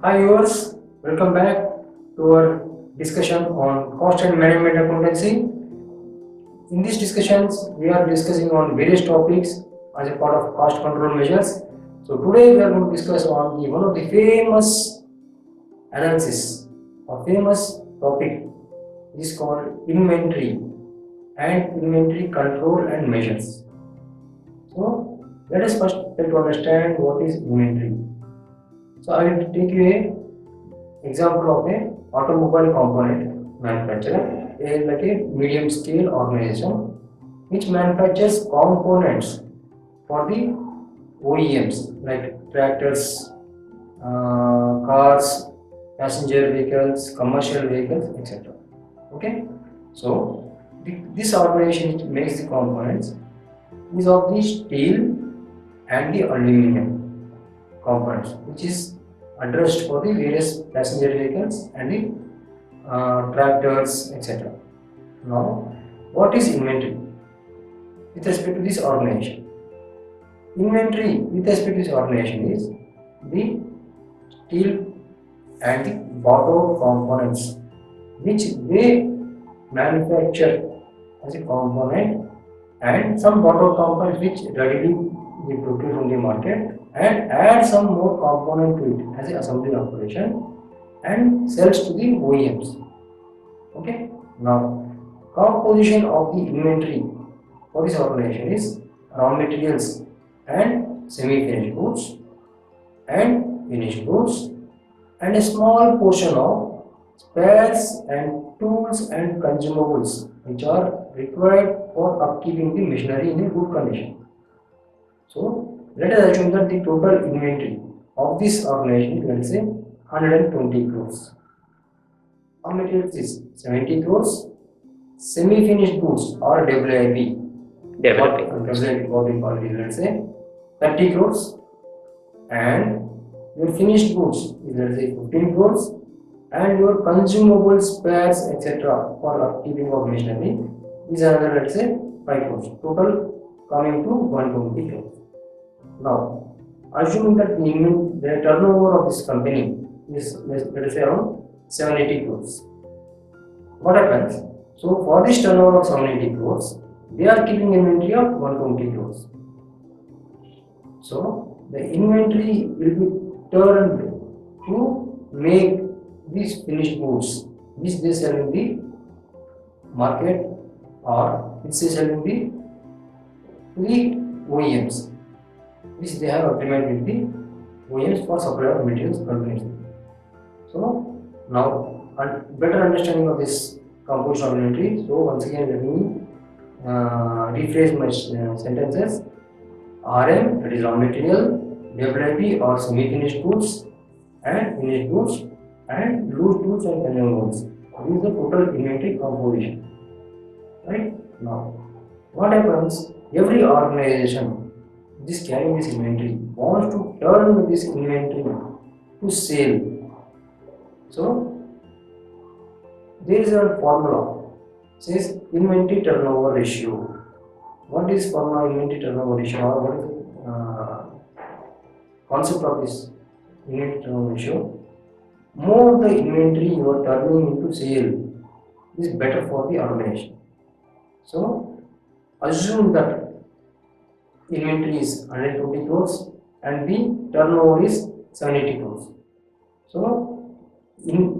Hi viewers, welcome back to our discussion on cost and management accountancy. In these discussions, we are discussing on various topics as a part of cost control measures. So today we are going to discuss on one of the famous analysis or famous topic is called inventory and inventory control and measures. So let us first try to understand what is inventory. So I will take you a example of a automobile component manufacturer, like a medium scale organization which manufactures components for the OEMs like tractors, cars, passenger vehicles, commercial vehicles, etc. Okay, so this organization which makes the components is of the steel and the aluminum components, which is addressed for the various passenger vehicles and the tractors, etc. Now, what is inventory with respect to this organization? Inventory with respect to this organization is the steel and the bought components which they manufacture as a component, and some bought components which readily be procured from the market and add some more component to it as an assembly operation and sells to the OEMs. Okay. Now, composition of the inventory for this organization is raw materials and semi-finished goods and finished goods and a small portion of spares and tools and consumables which are required for upkeeping the machinery in a good condition. So let us assume that the total inventory of this organization is, let us say, 120 crores. Raw materials is 70 crores. Semi-finished goods or WIP, what we call it, let's say 30 crores, and your finished goods is, let's say, 15 crores, and your consumable spares, etc., for upkeeping of machinery is another, let's say, 5 crores. Total coming to 120 crores. Now, assuming that the turnover of this company is, let us say, around 780 crores. What happens? So, for this turnover of 780 crores, they are keeping inventory of 120 crores. So, the inventory will be turned to make these finished goods which they sell in the market or which they sell in the OEMs, which they have agreement with the OEMs for supply of materials continuously. So now better understanding of this composition of inventory. So once again let me rephrase my sentences. RM, that is raw material, WIP or semi-finished goods and finished goods and loose tools and consumables. This is the total inventory composition. Right? Now, what happens? Every organization which is carrying this inventory wants to turn this inventory to sale. So, there is a formula, says inventory turnover ratio. What is formula inventory turnover ratio, or what is the concept of this inventory turnover ratio? More the inventory you are turning into sale is better for the organization. So, assume that inventory is 120 crores and the turnover is 780 crores. So, in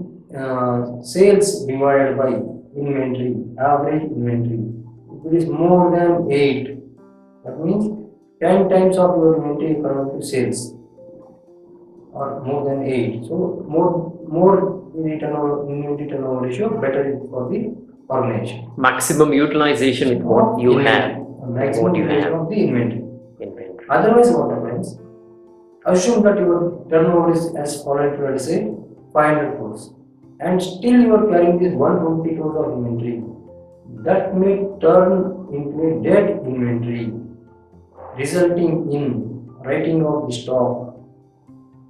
sales divided by inventory, average inventory, if it is more than 8, that means 10 times of your inventory equivalent to sales, or more than 8. So, more inventory turnover ratio, better for the organization. Maximum utilization with what you have. Maximum utilization of the inventory. Otherwise, what happens? Assume that your turnover is as follows, let us say 500 crores, and still you are carrying this 120 crores of inventory. That may turn into a dead inventory, resulting in writing off the stock,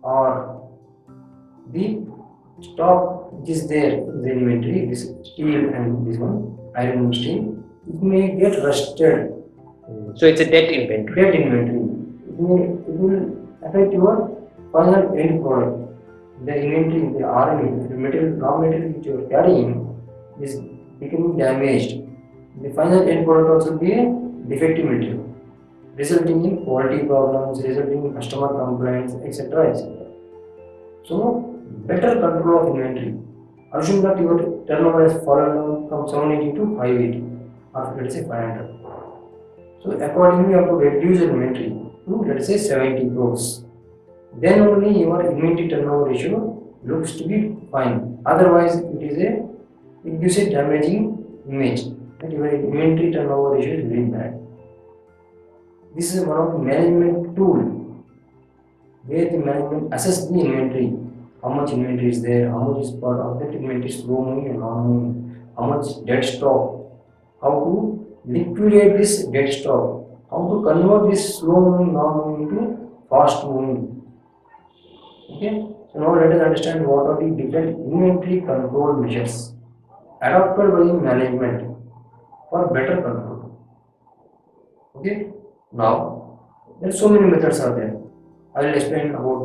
or the stock which is there in the inventory, this steel and this one, iron and steel, it may get rusted. So it's a dead inventory. Dead inventory. It will affect your final end product. the inventory, the RME, the material, raw material which you are carrying is becoming damaged, the final end product also be a defective material, resulting in quality problems, resulting in customer complaints, etc. etc. So, better control of inventory. Assume that your turnover has fallen down from 780 to 580, or let's say 500. So, accordingly, you have to reduce your inventory to let's say 70 crores. Then only your inventory turnover ratio looks to be fine. Otherwise, it gives a damaging image that your inventory turnover ratio is very bad. This is one of the management tool where the management assess the inventory, how much inventory is there, how much is part of that inventory is slow moving and non moving, how much dead stock, how to liquidate this dead stock, how to convert this slow moving non moving into fast moving. Okay, so now let us understand what are the different inventory control measures adopted by the management for better control. Okay, now there are so many methods are there. I will explain about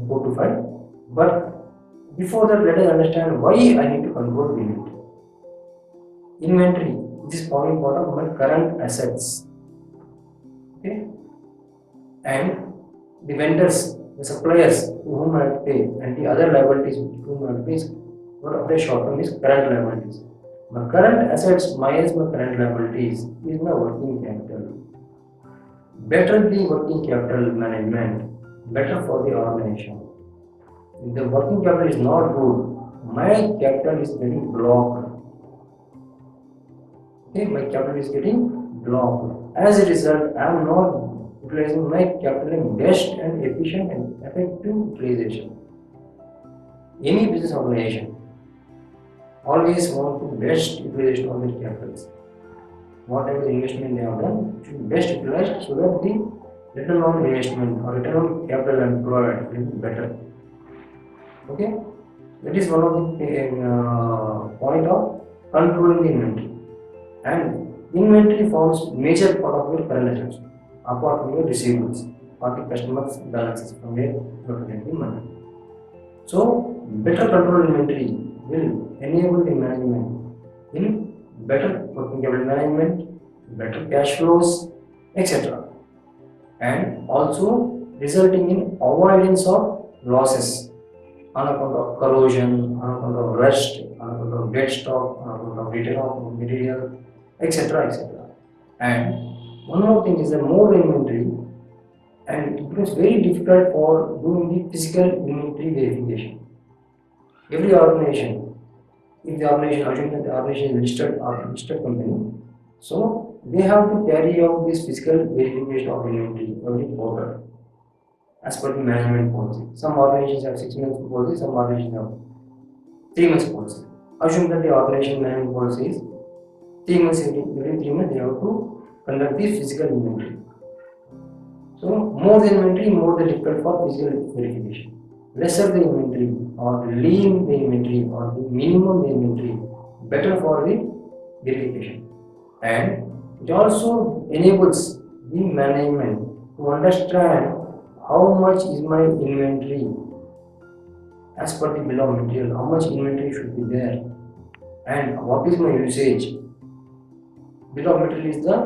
4 to 5. But before that, let us understand why I need to control the inventory. Inventory, this is forming part of my current assets. Okay, and the vendors, the suppliers to whom I have to pay, and the other liabilities to whom I have to pay is what of the short term is current liabilities. My current assets minus my current liabilities is my working capital. Better the working capital management, better for the organization. If the working capital is not good, my capital is getting blocked. Okay, my capital is getting blocked. As a result, I am not utilizing my capital in best and efficient and effective utilization. Any business organization always want to best utilization of their capitals. Whatever investment they have done should be best utilized so that the return on investment or return on capital employed will be better. Okay, that is one of the point of controlling the inventory. And inventory forms major part of your current assets, apart from your receivables or the customer's balances from where you are getting the money. So, better control inventory will enable the management in better working capital management, better cash flows, etc. And also resulting in avoidance of losses on account of corrosion, on account of rust, on account of dead stock, on account of return of material, etc. etc. And one more thing is the more inventory, and it becomes very difficult for doing the physical inventory verification. Every organization, if the organization, assume that the organization is listed company, so they have to carry out this physical verification of inventory every quarter as per the management policy. Some organizations have 6 months policy, some organizations have 3 months policy. Assume that the organization management policy is 3 months, every 3 months they have to conduct the physical inventory. So more the inventory, more the difficult for physical verification. Lesser the inventory or lean the inventory or the minimum the inventory, better for the verification. And it also enables the management to understand how much is my inventory as per the bill of material, how much inventory should be there and what is my usage. Bill of material is the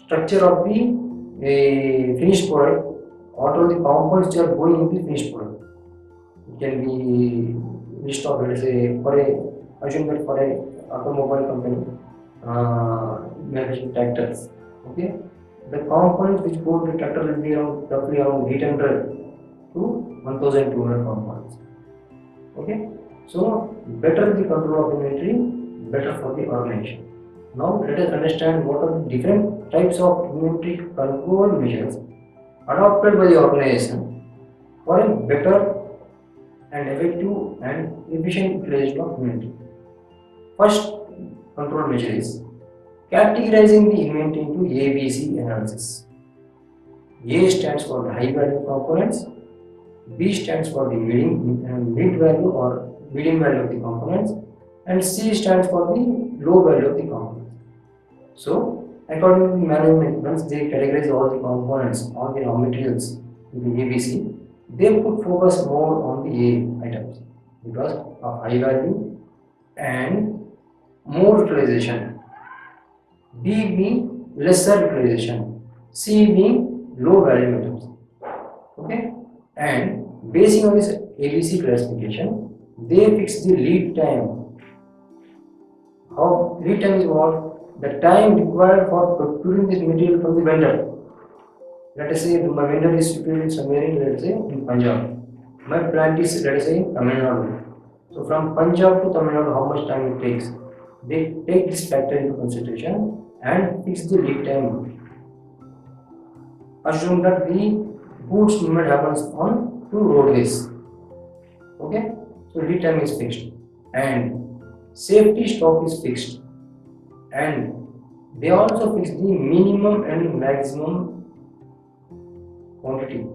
structure of the finished product, what are the components which are going into the finished product. It can be list of, let's say, assume that for a automobile company, manufacturing tractors, okay, the components which go to the tractor will be roughly around 800 to 1200 components. Okay, so better the control of inventory, better for the organization. Now let us understand what are the different types of inventory control measures adopted by the organization for a better and effective and efficient utilization of inventory. First control measure is categorizing the inventory into ABC analysis. A stands for the high value components, B stands for the mid value or medium value of the components, and C stands for the low value of the components. So, according to the management, once they categorize all the components, all the raw materials into ABC, they put focus more on the A items because of high value and more utilization. B being lesser utilization. C being low value items. Okay, and basing on this ABC classification, they fix the lead time. How lead time is what? The time required for procuring this material from the vendor. Let us say my vendor is situated somewhere in, let us say, in Punjab. My plant is, let us say, in Tamil Nadu. So from Punjab to Tamil Nadu, how much time it takes? They take this factor into consideration and fix the lead time. Assume that the goods movement happens on two roadways. Okay, so lead time is fixed and safety stock is fixed, and they also fix the minimum and maximum quantity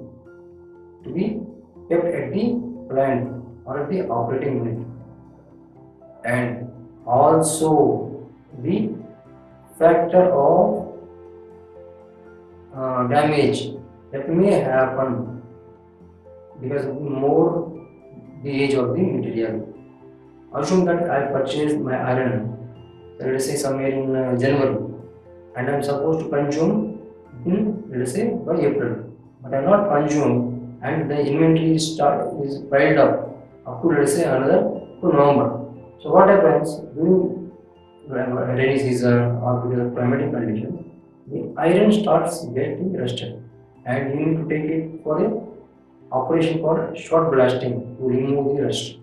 to be kept at the plant or at the operating unit, and also the factor of damage that may happen because of more the age of the material. Assume that I purchased my iron, let us say somewhere in January, and I am supposed to consume in, let us say, by April, but I am not consumed and the inventory is piled up to, let us say, another to November. So what happens during rainy season or because of climatic condition, the iron starts getting rusted, and you need to take it for a operation called short blasting to remove the rust,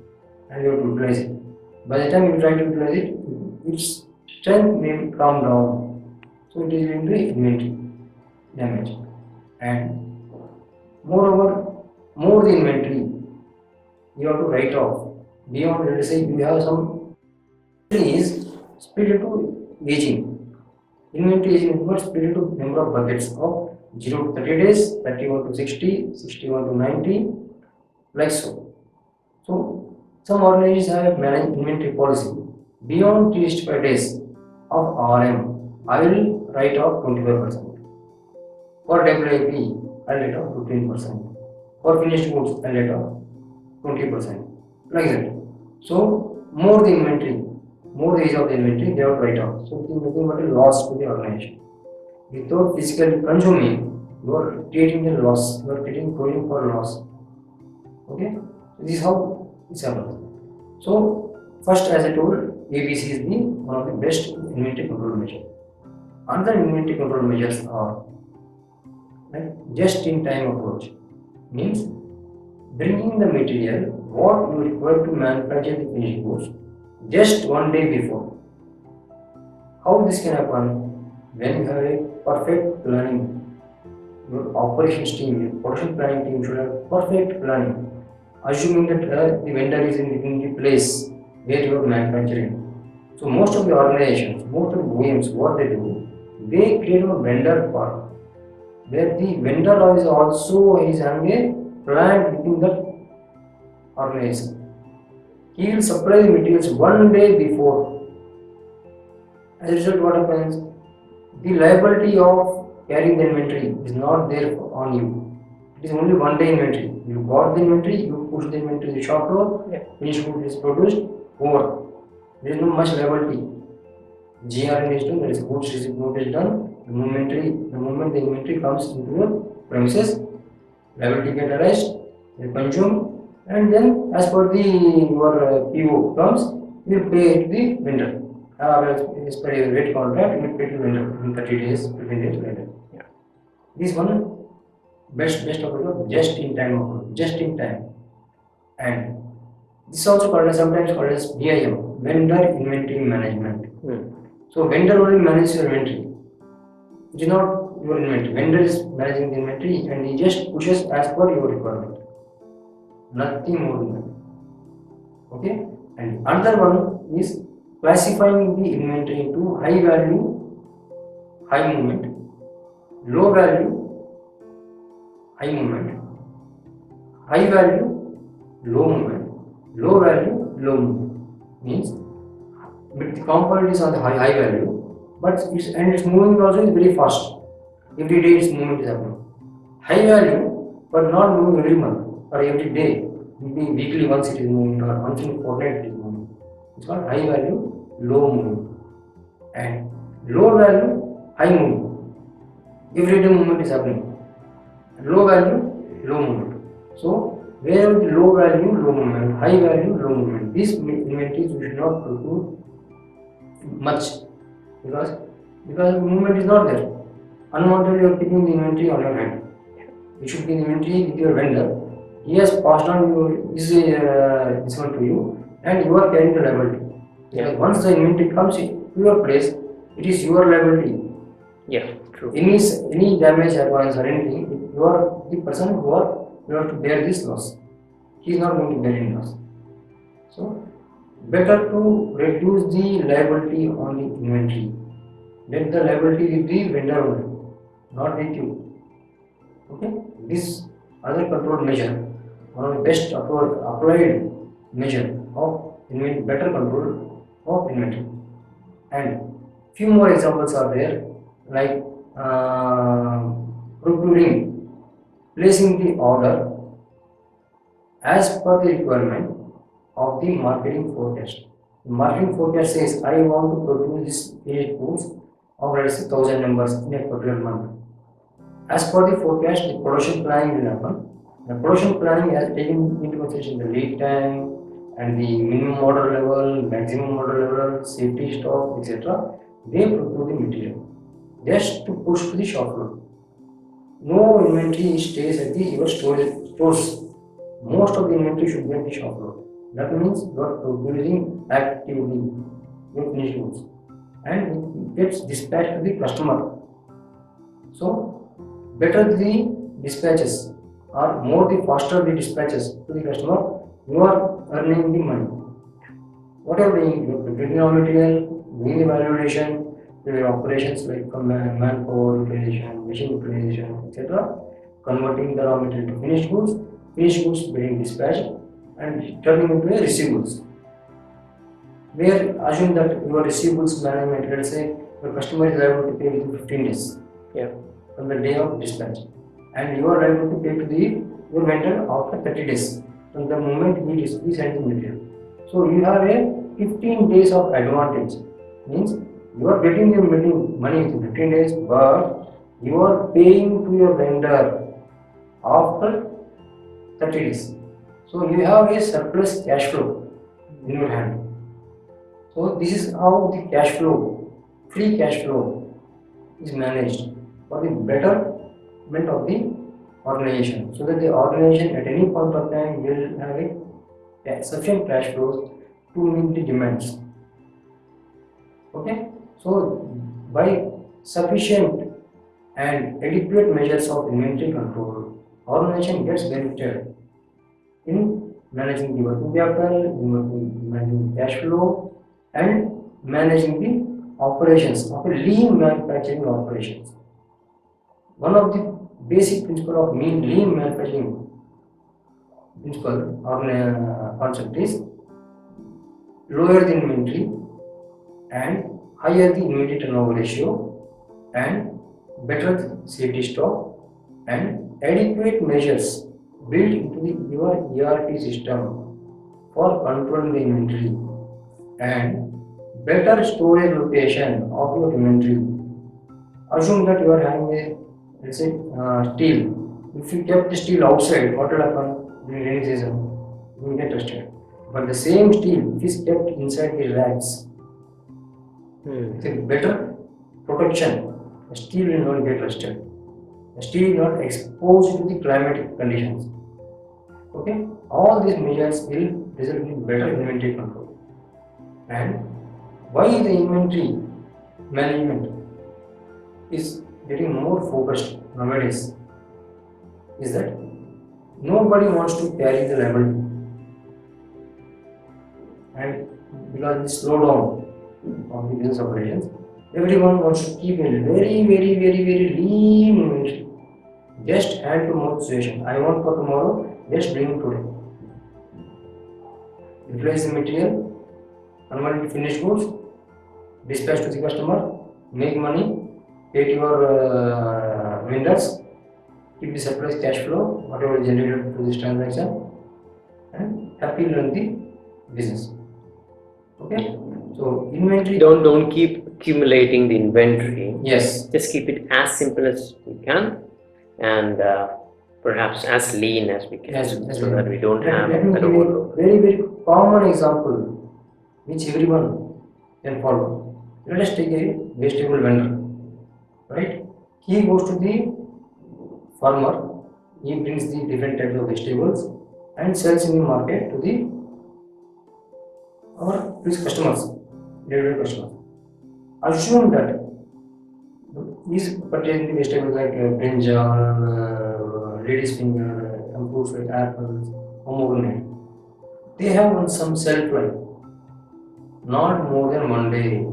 and you have to utilize it. By the time you try to utilize it, its strength may calm down, so it is into inventory damage. And moreover, more the inventory you have to write off. Beyond, let us say, you have some is split into aging. Inventory aging is what split into number of buckets of 0 to 30 days, 31 to 60, 61 to 90, like so. So, some organizations have managed inventory policy. Beyond 365 days of RM, I will write off 25%. For WIP, I will write off 15%. For finished goods, I will write off 20%. Like that. So, more the inventory, more the age of the inventory, they have to write off. So, it is nothing but a loss to the organization. Without physically consuming, you are creating a loss, you are creating provision for loss. Okay, this is how it happens. So, first, as I told, ABC is the one of the best inventory control measure. Other inventory control measures are like just-in-time approach, means bringing the material what you require to manufacture the finished goods just one day before. How this can happen? When you have a perfect planning, your operations team, your production planning team should have perfect planning. Assuming that the vendor is in the place where you are manufacturing. So most of the organizations, most of the OEMs, what they do, they create a vendor part where the vendor is also having a plant within that organization. He will supply the materials one day before. As a result, what happens? The liability of carrying the inventory is not there on you. It is only one day inventory. You got the inventory, you push the inventory to the shop floor, finished good is produced, over. There is no much liability. GRN is done, there is goods receipt note is done. The moment the inventory comes into your premises, liability get arised, you consume, and then as per the your PO comes, you pay it the vendor. As per your rate contract, you pay to vendor in 30 days, 15 days later. Yeah. This one best approach, just in time approach, just in time. And this is also called as, sometimes called as VIM, vendor inventory management. So vendor only manages your inventory. It is not your inventory. Vendor is managing the inventory and he just pushes as per your requirement. Nothing more than that. Okay? And another one is classifying the inventory into high value, high movement, low value, high movement, high value, low movement, low value, low movement. Means the component is on the high value, but its movement also is very fast. Every day its movement is happening. High value, but not moving every month. or every day, maybe weekly once it is moving or once in a fortnight it is moving. It's called high value, low moving. And low value, high moving. Everyday movement is happening. Low value, low movement. So where the low value, low movement, high value, low movement. These inventories you should not procure much because movement is not there. Unwanted, you are keeping the inventory on your hand. You should be in inventory with your vendor. He has passed on this one to you, and you are carrying the liability. Because once the inventory comes to your place, it is your liability. Yeah, true. Any damage happens or anything, you are the person you have to bear this loss. He is not going to bear any loss. So better to reduce the liability on the inventory. Let the liability with the vendor only, not with you. Okay, this other control measure, one of the best applied measure of better control of inventory. And few more examples are there, like procuring, placing the order as per the requirement of the marketing forecast. The marketing forecast says I want to produce this finished goods of let's say 1000 numbers in a particular month. As per the forecast, the production planning will happen. The production planning has taken into consideration the lead time and the minimum order level, maximum order level, safety stock, etc. They procure the material just to push to the shop floor. No inventory stays at the your stores. Most of the inventory should be at the shop floor. That means you are producing actively your finished goods and it gets dispatched to the customer. So better the dispatches or more the faster the dispatches to the customer, you are earning the money. What are you doing? You are preparing raw material, doing the validation, your operations like manpower utilization, machine utilization, etc. Converting the raw material to finished goods being dispatched and turning into a receivables. Where assume that your receivables management, let's say your customer is liable to pay within 15 days. Yeah. From the day of dispatch, and you are liable to pay to your vendor after 30 days from the moment he sends the material. So you have a 15 days of advantage. Means you are getting your money within 15 days, but you are paying to your vendor after 30 days. So you have a surplus cash flow in your hand. So this is how the cash flow, free cash flow is managed for the betterment of the organization, so that the organization at any point of time will have a sufficient cash flows to meet the demands. Okay, so by sufficient and adequate measures of inventory control, organization gets benefited in managing the working capital, managing the cash flow, and managing the operations of a lean manufacturing operations. One of the basic principle of lean manufacturing principle or concept is lower the inventory and higher the inventory turnover ratio and better the safety stock and adequate measures built into your ERP system for controlling the inventory and better storage location of your inventory. Assume that you are having a, let's say, steel. If you kept the steel outside, what will happen during rainy season? You will get rusted. But the same steel, if is kept inside the racks, it's a better protection. The steel will not get rusted. The steel is not exposed to the climatic conditions. Okay, all these measures will result in better inventory control. And why the inventory management is getting more focused nowadays is that nobody wants to carry the liability, and because the slowdown of the business operations, everyone wants to keep a very lean inventory. Just hand to mouth situation. I want for tomorrow, just bring today. Utilize the material, convert it to finished goods, dispatch to the customer, make money, pay to your vendors, keep the surplus cash flow, whatever generated through this transaction, and happily run the business. Okay, so inventory. Don't keep accumulating the inventory. Yes. Just keep it as simple as we can, and perhaps as lean as we can, so that we don't have Let me that give you overload. a very, very common example which everyone can follow. Let us take a vegetable vendor, right? He goes to the farmer, he brings the different types of vegetables and sells in the market to the his customers, regular customers. Assume that he's purchasing the vegetables like brinjal, lady's finger, fruits like apples, pomegranate. They have some shelf life, not more than 1 day.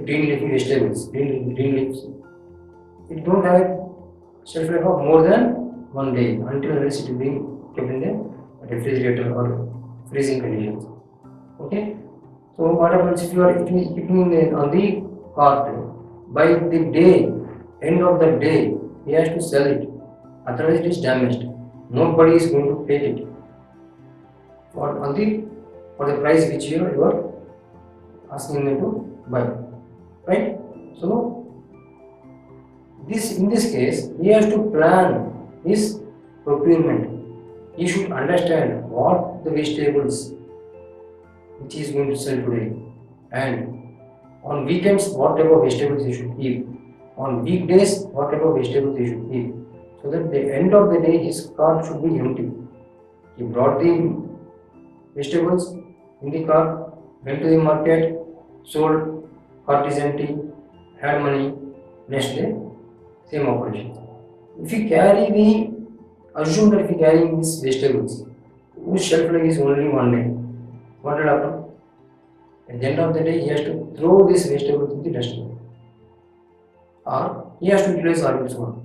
Green leafy vegetables, green leaves, it don't have shelf life of more than 1 day until unless it is being kept in the refrigerator or freezing conditions. Okay, so what happens if you are keeping it on the cart? By the day, end of the day, he has to sell it. Otherwise, it is damaged. Nobody is going to take it for the price which you are asking them to buy, right? So in this case, he has to plan his procurement. He should understand what the vegetables which he is going to sell today, and on weekends what type of vegetables he should keep, on weekdays what type of vegetables he should keep, so that the end of the day his cart should be empty. He brought the vegetables in the cart, went to the market, sold, cart is empty, had money, next day same operation. If you assume that if you carry these vegetables whose shelf life is only 1 day, what will happen? At the end of the day, he has to throw these vegetables in the dustbin, or he has to utilize organic one.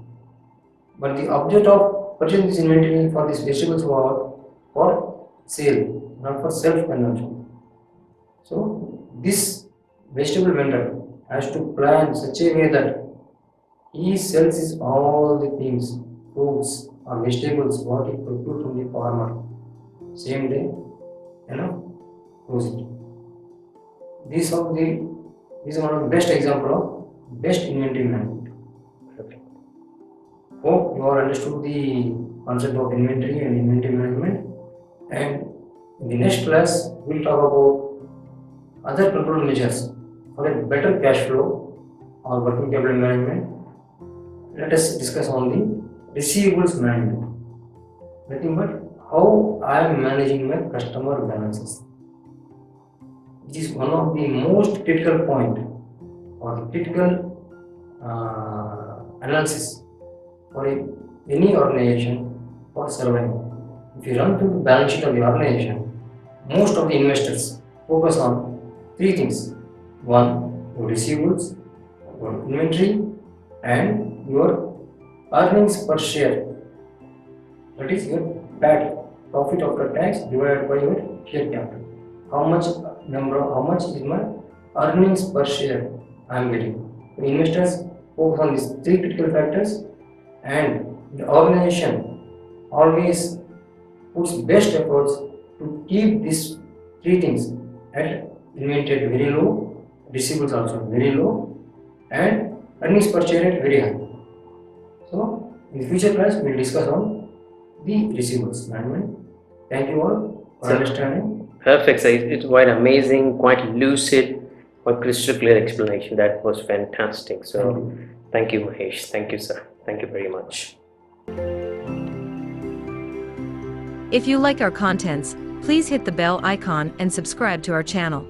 But the object of purchasing this inventory for these vegetables was for sale, not for self-consumption. So this vegetable vendor has to plan such a way that he sells his all the things, fruits or vegetables, what he procured from the farmer, same day, close it. These are one of the best example of best inventory management. Okay. Hope you have understood the concept of inventory and inventory management. And in the next class, we'll talk about other control measures for a better cash flow or working capital management. Let us discuss on the receivables management. Nothing but how I am managing my customer balances. It is one of the most critical point or critical analysis for any organization for surviving. If you run through the balance sheet of the organization, most of the investors focus on three things. One, your receivables, your inventory, and your earnings per share. That is your PAT, profit after tax divided by your share capital. How much is my earnings per share I am getting. So investors focus on these three critical factors, and the organization always puts best efforts to keep these three things at inventory very low, receivables also very low, and earnings per share at very high. So in the future class we will discuss on the receivables management. Thank you all for understanding. Perfect, sir. It's quite amazing, quite lucid, quite crystal clear explanation. That was fantastic. So thank you, Mahesh. Thank you, sir. Thank you very much. If you like our contents, please hit the bell icon and subscribe to our channel.